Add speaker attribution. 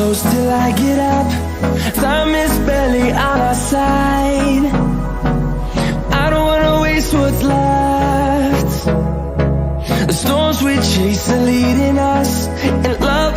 Speaker 1: close till I get up. Time is barely on our side. I don't wanna waste what's left. The storms we chase are leading us, and love is